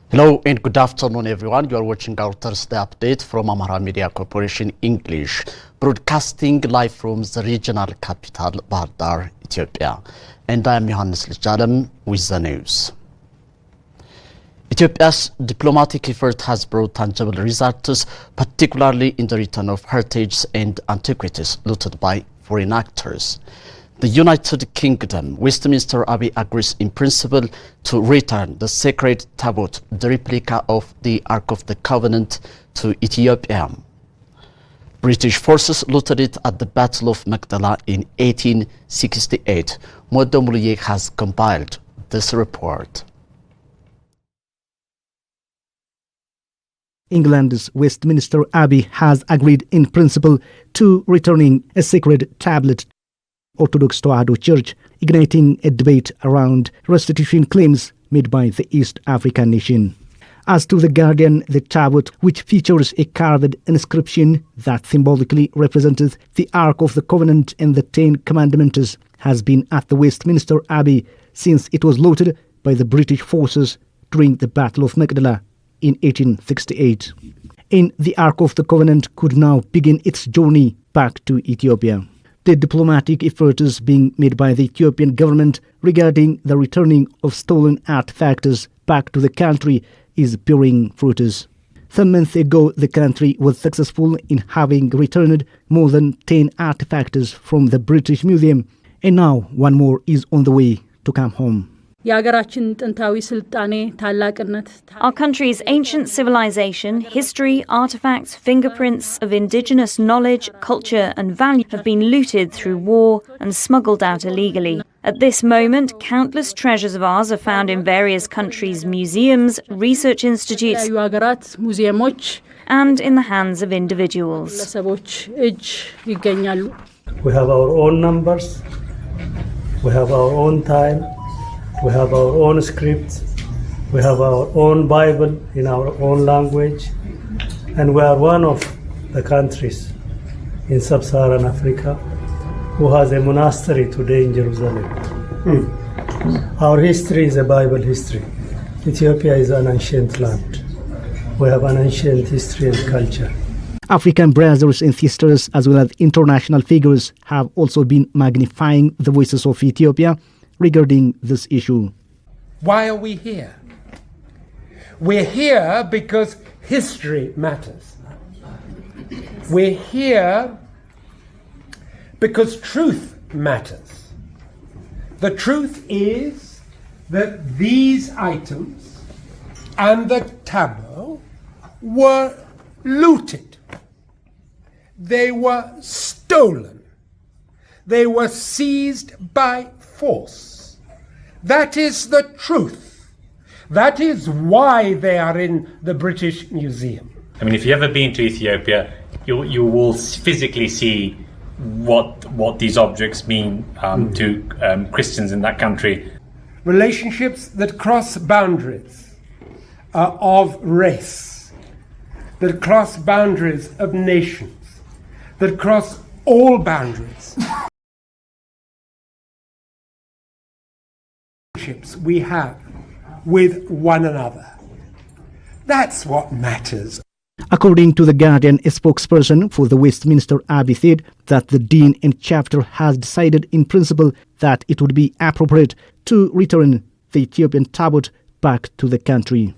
Hello and good afternoon everyone. You are watching our Thursday update from Amara Media Corporation English, broadcasting live from the regional capital, Bahar Dar, Ethiopia. And I am Johannes Lijalem with the news. Ethiopia's diplomatic effort has brought tangible results, particularly in the return of heritage and antiquities looted by foreign actors. The United Kingdom, Westminster Abbey agrees in principle to return the sacred tablet, the replica of the Ark of the Covenant, to Ethiopia. British forces looted it at the Battle of Magdala in 1868. Modo Muliye has compiled this report. England's Westminster Abbey has agreed in principle to returning a sacred tablet Orthodox Tewahedo Church, igniting a debate around restitution claims made by the East African nation. As to The Guardian, the tablet, which features a carved inscription that symbolically represented the Ark of the Covenant and the Ten Commandments, has been at the Westminster Abbey since it was looted by the British forces during the Battle of Magdala in 1868. And the Ark of the Covenant could now begin its journey back to Ethiopia. The diplomatic efforts being made by the Ethiopian government regarding the returning of stolen artifacts back to the country is bearing fruits. Some months ago, the country was successful in having returned more than 10 artifacts from the British Museum, and now one more is on the way to come home. Our country's ancient civilization, history, artifacts, fingerprints of indigenous knowledge, culture and value have been looted through war and smuggled out illegally. At this moment, countless treasures of ours are found in various countries' museums, research institutes, and in the hands of individuals. We have our own numbers, we have our own time, we have our own script, we have our own Bible in our own language, and we are one of the countries in sub-Saharan Africa who has a monastery today in Jerusalem. Our history is a Bible history. Ethiopia is an ancient land. We have an ancient history and culture. African brothers and sisters, as well as international figures, have also been magnifying the voices of Ethiopia regarding this issue. Why are we here? We're here because history matters. We're here because truth matters. The truth is that these items and the tableau were looted. They were stolen. They were seized by force. That is the truth. That is why they are in the British Museum. I mean, if you've ever been to Ethiopia, you will physically see what these objects mean to Christians in that country. Relationships that cross boundaries of race, that cross boundaries of nations, that cross all boundaries. We have with one another. That's what matters. According to The Guardian, a spokesperson for the Westminster Abbey said that the Dean and Chapter has decided in principle that it would be appropriate to return the Ethiopian tablet back to the country.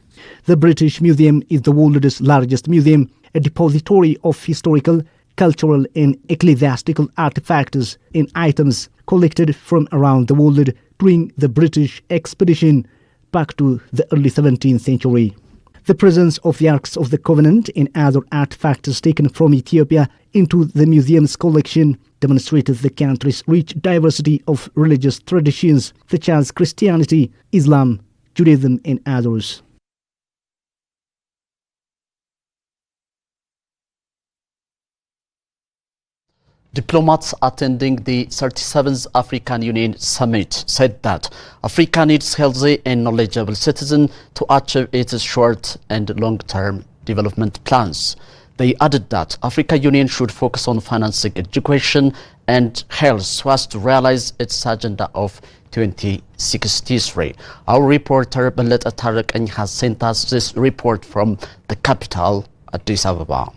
The British Museum is the world's largest museum, a depository of historical, cultural and ecclesiastical artifacts and items collected from around the world during the British expedition back to the early 17th century. The presence of the Arks of the Covenant and other artifacts taken from Ethiopia into the museum's collection demonstrated the country's rich diversity of religious traditions such as Christianity, Islam, Judaism and others. Diplomats attending the 37th African Union Summit said that Africa needs healthy and knowledgeable citizens to achieve its short and long-term development plans. They added that African Union should focus on financing education and health so as to realize its agenda of 2063. Our reporter Belet Tarekany has sent us this report from the capital, Addis Ababa.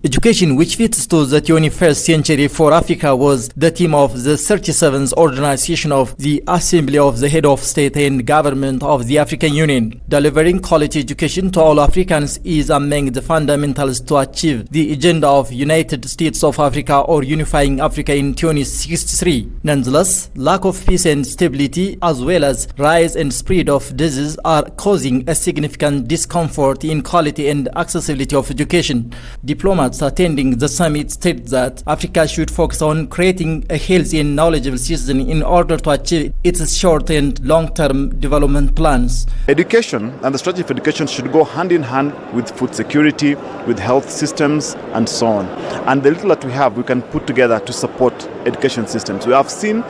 Education which fits to the 21st century for Africa was the theme of the 37th organization of the Assembly of the Head of State and Government of the African Union. Delivering quality education to all Africans is among the fundamentals to achieve the agenda of United States of Africa or Unifying Africa in 2063. Nonetheless, lack of peace and stability as well as rise and spread of disease are causing a significant discomfort in quality and accessibility of education. Diplomats attending the summit state that Africa should focus on creating a healthy and knowledgeable citizen in order to achieve its short and long-term development plans. Education and the strategy for education should go hand in hand with food security, with health systems, and so on. And the little that we have, we can put together to support education systems. We have seen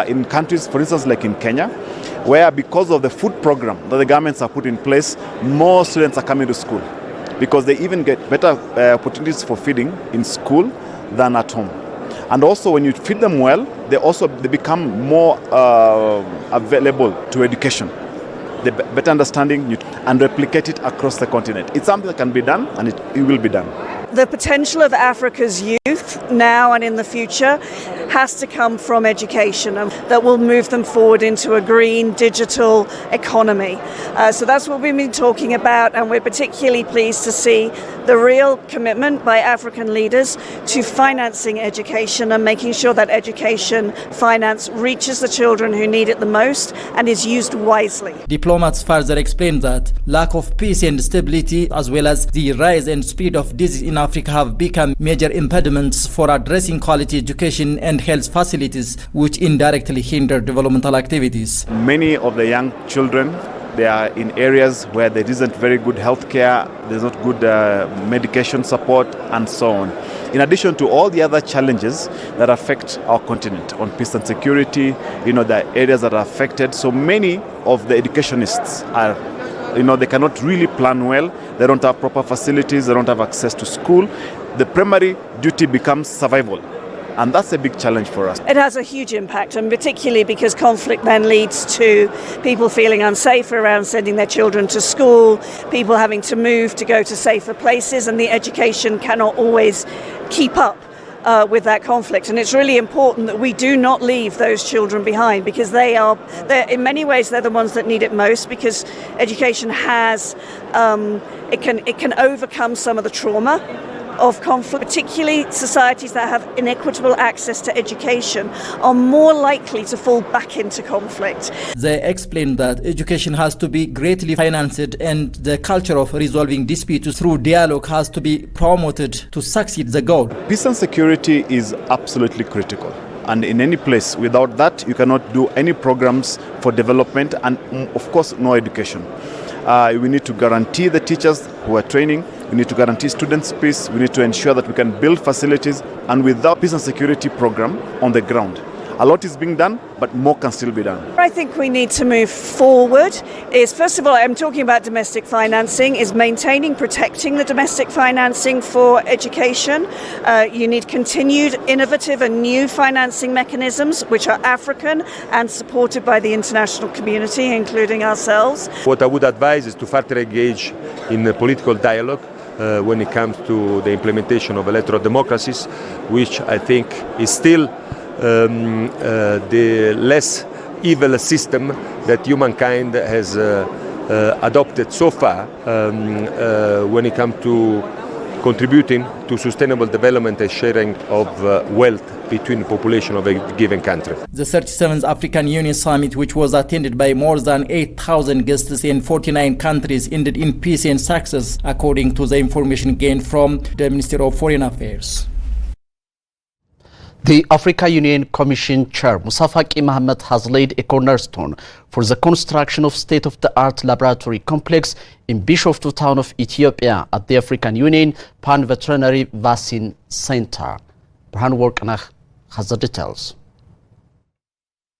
in countries, for instance, like in Kenya, where because of the food program that the governments have put in place, more students are coming to school, because they even get better opportunities for feeding in school than at home. And also when you feed them well, they become more available to education. They better understanding and replicate it across the continent. It's something that can be done, and it will be done. The potential of Africa's youth now and in the future has to come from education that will move them forward into a green digital economy. So that's what we've been talking about, and we're particularly pleased to see the real commitment by African leaders to financing education and making sure that education finance reaches the children who need it the most and is used wisely. Diplomats further explained that lack of peace and stability as well as the rise and spread of disease in Africa have become major impediments for addressing quality education and health facilities, which indirectly hinder developmental activities. Many of the young children, they are in areas where there isn't very good health care, there's not good medication support, and so on. In addition to all the other challenges that affect our continent on peace and security, the areas that are affected. So many of the educationists are, they cannot really plan well. They don't have proper facilities. They don't have access to school. The primary duty becomes survival. And that's a big challenge for us. It has a huge impact, and particularly because conflict then leads to people feeling unsafe around sending their children to school, people having to move to go to safer places, and the education cannot always keep up with that conflict. And it's really important that we do not leave those children behind, because they're in many ways they're the ones that need it most, because education has it can overcome some of the trauma of conflict. Particularly societies that have inequitable access to education are more likely to fall back into conflict. They explained that education has to be greatly financed, and the culture of resolving disputes through dialogue has to be promoted to succeed the goal. Peace and security is absolutely critical. And in any place, without that, you cannot do any programs for development, and of course, no education. We need to guarantee the teachers who are training. We need to guarantee students' peace. We need to ensure that we can build facilities. And without peace and security program on the ground, a lot is being done, but more can still be done. I think we need to move forward. First of all, I'm talking about domestic financing, is maintaining, protecting the domestic financing for education. You need continued innovative and new financing mechanisms, which are African and supported by the international community, including ourselves. What I would advise is to further engage in a political dialogue when it comes to the implementation of electoral democracies, which I think is still the less evil system that humankind has adopted so far when it comes to contributing to sustainable development and sharing of wealth between the population of a given country. The 37th African Union Summit, which was attended by more than 8,000 guests in 49 countries, ended in peace and success, according to the information gained from the Ministry of Foreign Affairs. The Africa Union Commission Chair Musa Faki Mohammed has laid a cornerstone for the construction of state-of-the-art laboratory complex in Bishoftu town of Ethiopia at the African Union Pan-Veterinary Vaccine Center. Burhan Workanach has the details.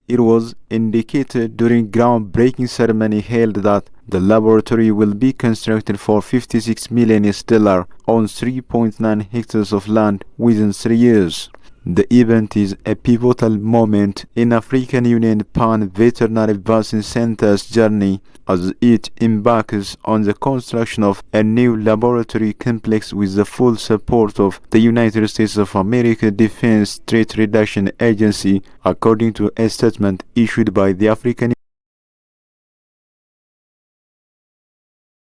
It was indicated during groundbreaking ceremony held that the laboratory will be constructed for $56 million on 3.9 hectares of land within 3 years. The event is a pivotal moment in African Union Pan-Veterinary Vaccine Center's journey as it embarks on the construction of a new laboratory complex with the full support of the United States of America Defense Threat Reduction Agency, according to a statement issued by the African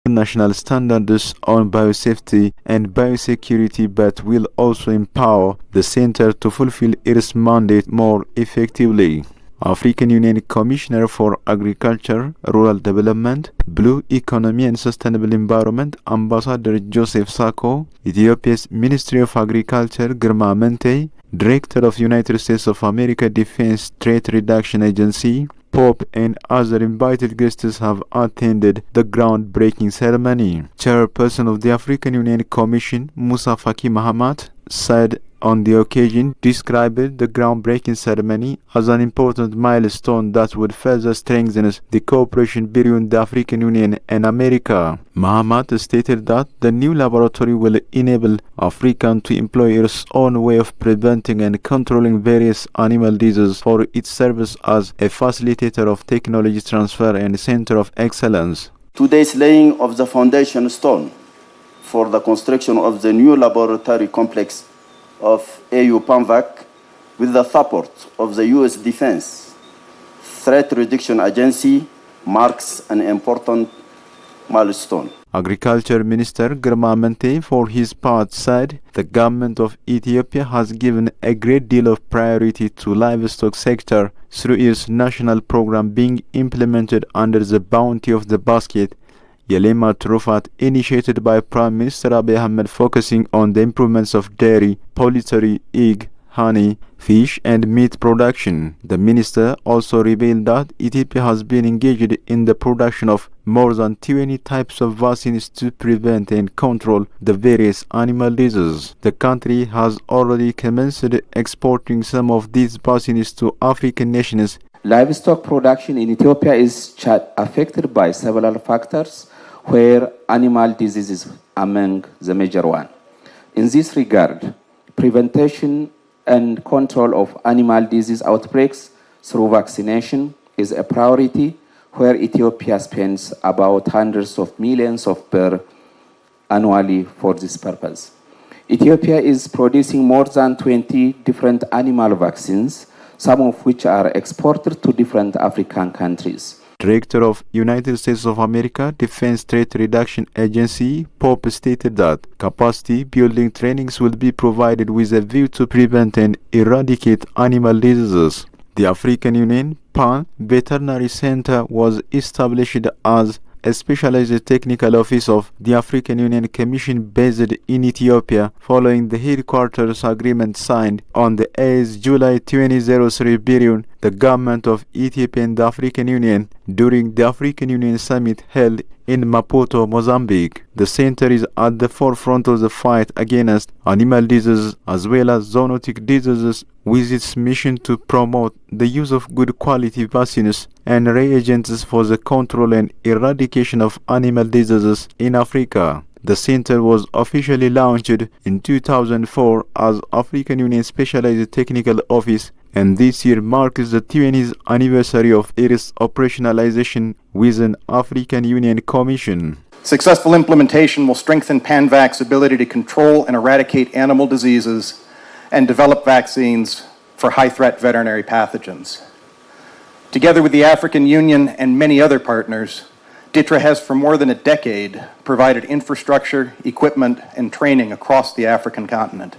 national standards on biosafety and biosecurity, but will also empower the center to fulfill its mandate more effectively. African Union Commissioner for Agriculture, Rural Development, Blue Economy and Sustainable Environment, Ambassador Joseph Sako, Ethiopia's Ministry of Agriculture, Girma Mente, Director of United States of America Defense Threat Reduction Agency, Pope and other invited guests have attended the groundbreaking ceremony. Chairperson of the African Union Commission, Musa Faki Mahamat, said on the occasion described the groundbreaking ceremony as an important milestone that would further strengthen the cooperation between the African Union and America. Mahamat stated that the new laboratory will enable Africa to employ its own way of preventing and controlling various animal diseases for its service as a facilitator of technology transfer and center of excellence. Today's laying of the foundation stone for the construction of the new laboratory complex of AU PANVAC with the support of the U.S. Defense Threat Reduction Agency marks an important milestone. Agriculture Minister Girma Mente, for his part, said the government of Ethiopia has given a great deal of priority to livestock sector through its national program being implemented under the Bounty of the Basket, Yelema Trufat, initiated by Prime Minister Abiy Ahmed, focusing on the improvements of dairy, poultry, egg, honey, fish and meat production. The minister also revealed that Ethiopia has been engaged in the production of more than 20 types of vaccines to prevent and control the various animal diseases. The country has already commenced exporting some of these vaccines to African nations. Livestock production in Ethiopia is affected by several factors, where animal disease is among the major one. In this regard, prevention and control of animal disease outbreaks through vaccination is a priority, where Ethiopia spends about hundreds of millions of per annually for this purpose. Ethiopia is producing more than 20 different animal vaccines, some of which are exported to different African countries. Director of United States of America Defense Threat Reduction Agency, Pope, stated that capacity building trainings will be provided with a view to prevent and eradicate animal diseases. The African Union Pan-Veterinary Center was established as a specialized technical office of the African Union Commission based in Ethiopia following the headquarters agreement signed on the 8th July 2003 between the government of Ethiopia and the African Union during the African Union Summit held in Maputo, Mozambique. The center is at the forefront of the fight against animal diseases as well as zoonotic diseases, with its mission to promote the use of good quality vaccines and reagents for the control and eradication of animal diseases in Africa. The center was officially launched in 2004 as African Union Specialized Technical Office, and this year marks the 20th anniversary of its operationalization with an African Union Commission. Successful implementation will strengthen PanVac's ability to control and eradicate animal diseases and develop vaccines for high-threat veterinary pathogens. Together with the African Union and many other partners, DITRA has for more than a decade provided infrastructure, equipment, and training across the African continent.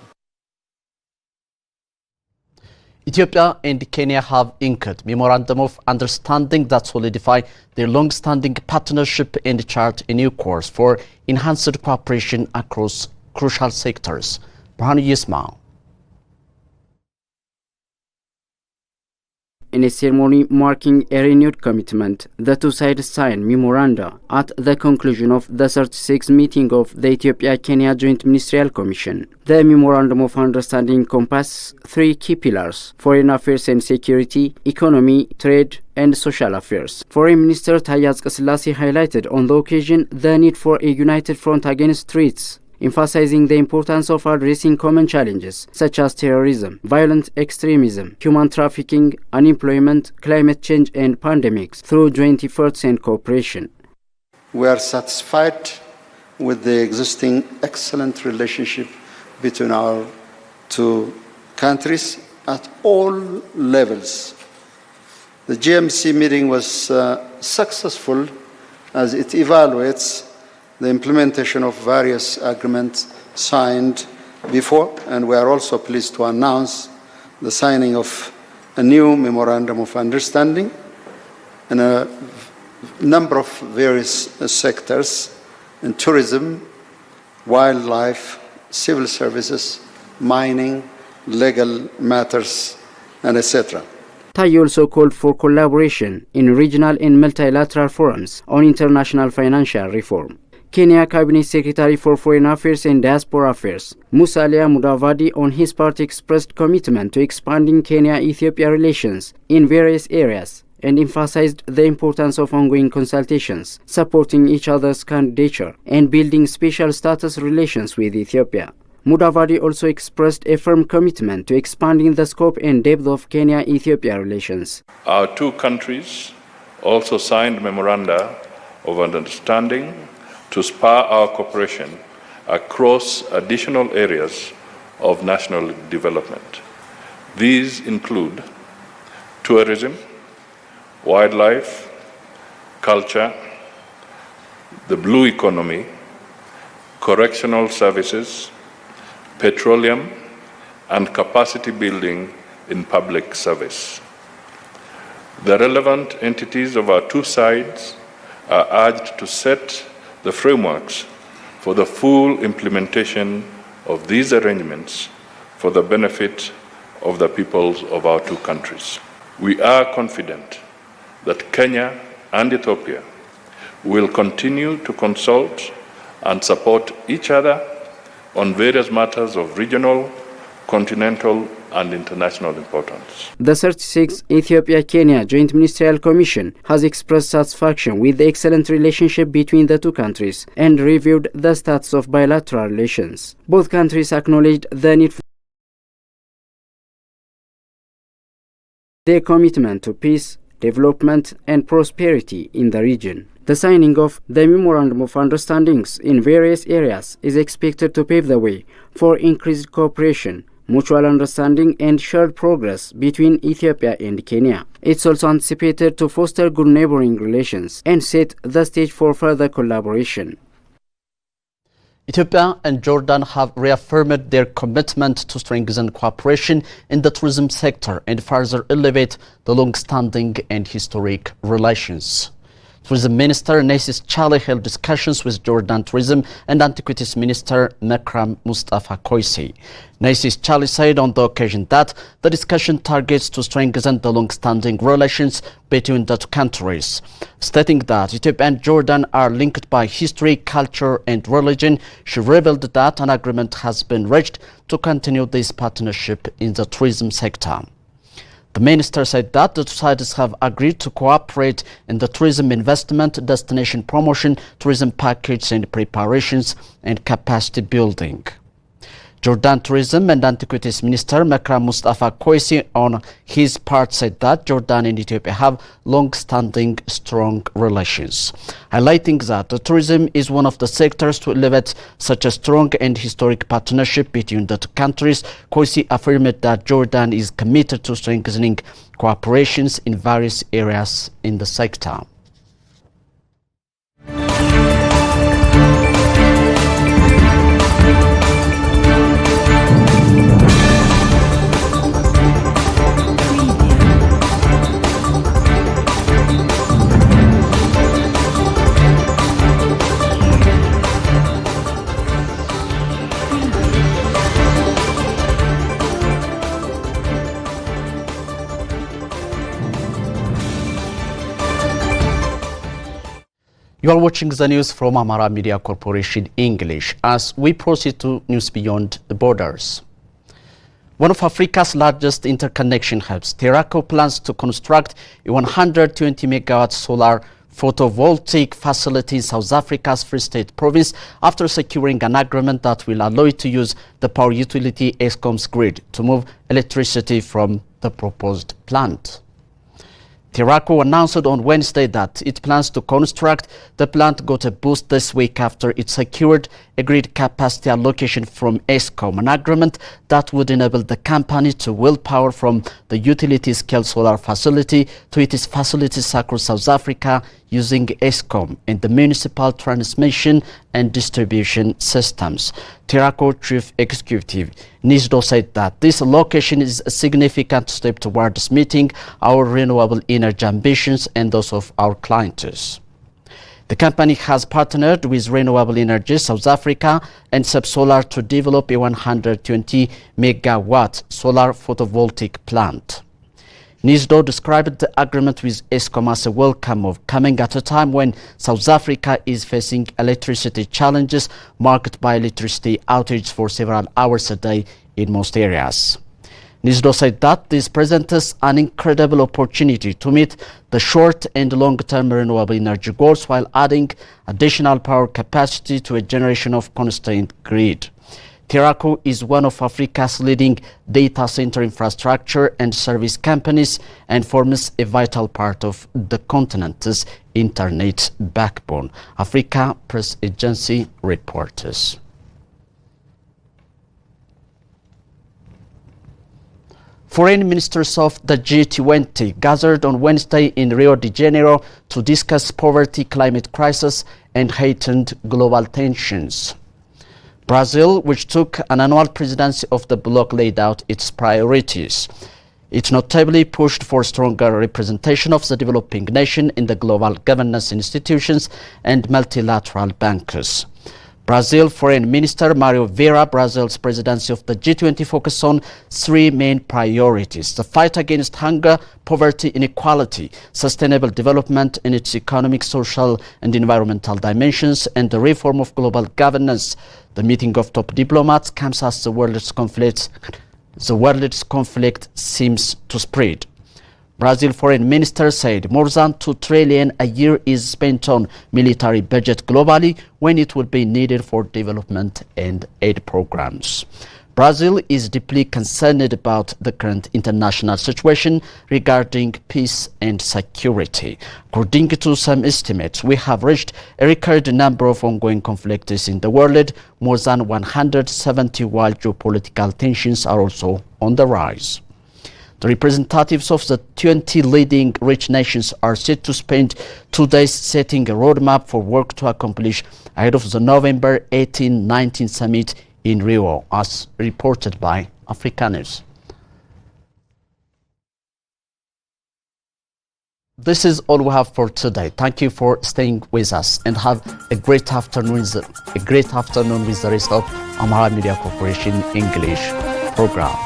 Ethiopia and Kenya have inked memorandum of understanding that solidify their long-standing partnership and chart a new course for enhanced cooperation across crucial sectors. Burhanu Yismail. In a ceremony marking a renewed commitment, the two sides signed memoranda at the conclusion of the 36th meeting of the Ethiopia-Kenya Joint Ministerial Commission. The Memorandum of Understanding encompasses three key pillars: foreign affairs and security, economy, trade, and social affairs. Foreign Minister Taye Atsqeselase highlighted on the occasion the need for a united front against threats, emphasizing the importance of addressing common challenges such as terrorism, violent extremism, human trafficking, unemployment, climate change, and pandemics through joint efforts and cooperation. We are satisfied with the existing excellent relationship between our two countries at all levels. The GMC meeting was successful as it evaluates the implementation of various agreements signed before, and we are also pleased to announce the signing of a new memorandum of understanding in a number of various sectors in tourism, wildlife, civil services, mining, legal matters, and etc. Taye also called for collaboration in regional and multilateral forums on international financial reform. Kenya Cabinet Secretary for Foreign Affairs and Diaspora Affairs, Musalia Mudavadi, on his part expressed commitment to expanding Kenya-Ethiopia relations in various areas and emphasized the importance of ongoing consultations, supporting each other's candidature, and building special status relations with Ethiopia. Mudavadi also expressed a firm commitment to expanding the scope and depth of Kenya-Ethiopia relations. Our two countries also signed memoranda of understanding to spur our cooperation across additional areas of national development. These include tourism, wildlife, culture, the blue economy, correctional services, petroleum, and capacity building in public service. The relevant entities of our two sides are urged to set the frameworks for the full implementation of these arrangements for the benefit of the peoples of our two countries. We are confident that Kenya and Ethiopia will continue to consult and support each other on various matters of regional, continental, and international importance. The 36th Ethiopia-Kenya Joint Ministerial Commission has expressed satisfaction with the excellent relationship between the two countries and reviewed the status of bilateral relations. Both countries acknowledged the need for their commitment to peace, development, and prosperity in the region. The signing of the Memorandum of Understandings in various areas is expected to pave the way for increased cooperation, mutual understanding, and shared progress between Ethiopia and Kenya. It's also anticipated to foster good neighboring relations and set the stage for further collaboration. Ethiopia and Jordan have reaffirmed their commitment to strengthen cooperation in the tourism sector and further elevate the long-standing and historic relations. Tourism Minister Naisis Chali held discussions with Jordan Tourism and Antiquities Minister Mekram Mustafa Koisi. Naisis Chali said on the occasion that the discussion targets to strengthen the long-standing relations between the two countries, stating that Ethiopia and Jordan are linked by history, culture, and religion. She revealed that an agreement has been reached to continue this partnership in the tourism sector. The minister said that the two sides have agreed to cooperate in the tourism investment, destination promotion, tourism package and preparations, and capacity building. Jordan Tourism and Antiquities Minister Mekram Mustafa Koisi on his part said that Jordan and Ethiopia have long-standing strong relations, highlighting that the tourism is one of the sectors to elevate such a strong and historic partnership between the two countries. Koisi affirmed that Jordan is committed to strengthening cooperations in various areas in the sector. You are watching the news from Amara Media Corporation English as we proceed to news beyond the borders. One of Africa's largest interconnection hubs, Ameco plans to construct a 120 megawatt solar photovoltaic facility in South Africa's Free State province after securing an agreement that will allow it to use the power utility Eskom's grid to move electricity from the proposed plant. Ameco announced on Wednesday that it plans to construct the plant got a boost this week after it secured a grid capacity allocation from Eskom, an agreement that would enable the company to wheel power from the utility-scale solar facility to its facilities across South Africa using Eskom and the municipal transmission and distribution systems. Ameco Chief Executive Nisdo said that this allocation is a significant step towards meeting our renewable energy ambitions and those of our clients. The company has partnered with Renewable Energy South Africa and Subsolar to develop a 120 megawatt solar photovoltaic plant. Nisdo described the agreement with Eskom as a welcome move, coming at a time when South Africa is facing electricity challenges marked by electricity outages for several hours a day in most areas. Nisdo said that this presents an incredible opportunity to meet the short and long-term renewable energy goals while adding additional power capacity to a generation of constrained grid. Ameco is one of Africa's leading data center infrastructure and service companies and forms a vital part of the continent's internet backbone. Africa Press Agency reports. Foreign ministers of the G20 gathered on Wednesday in Rio de Janeiro to discuss poverty, climate crisis, and heightened global tensions. Brazil, which took an annual presidency of the bloc, laid out its priorities. It notably pushed for stronger representation of the developing nation in the global governance institutions and multilateral banks. Brazil Foreign Minister Mario Vieira, Brazil's presidency of the G20 focused on three main priorities: the fight against hunger, poverty, inequality, sustainable development in its economic, social, and environmental dimensions, and the reform of global governance. The meeting of top diplomats comes as the world's conflict seems to spread. Brazil Foreign Minister said more than 2 trillion a year is spent on military budget globally when it would be needed for development and aid programs. Brazil is deeply concerned about the current international situation regarding peace and security. According to some estimates, we have reached a record number of ongoing conflicts in the world, more than 170, while geopolitical tensions are also on the rise. The representatives of the 20 leading rich nations are set to spend 2 days setting a roadmap for work to accomplish ahead of the November 18-19 summit in Rio, as reported by Africa News. This is all we have for today. Thank you for staying with us and have a great afternoon with the rest of Amara Media Corporation English program.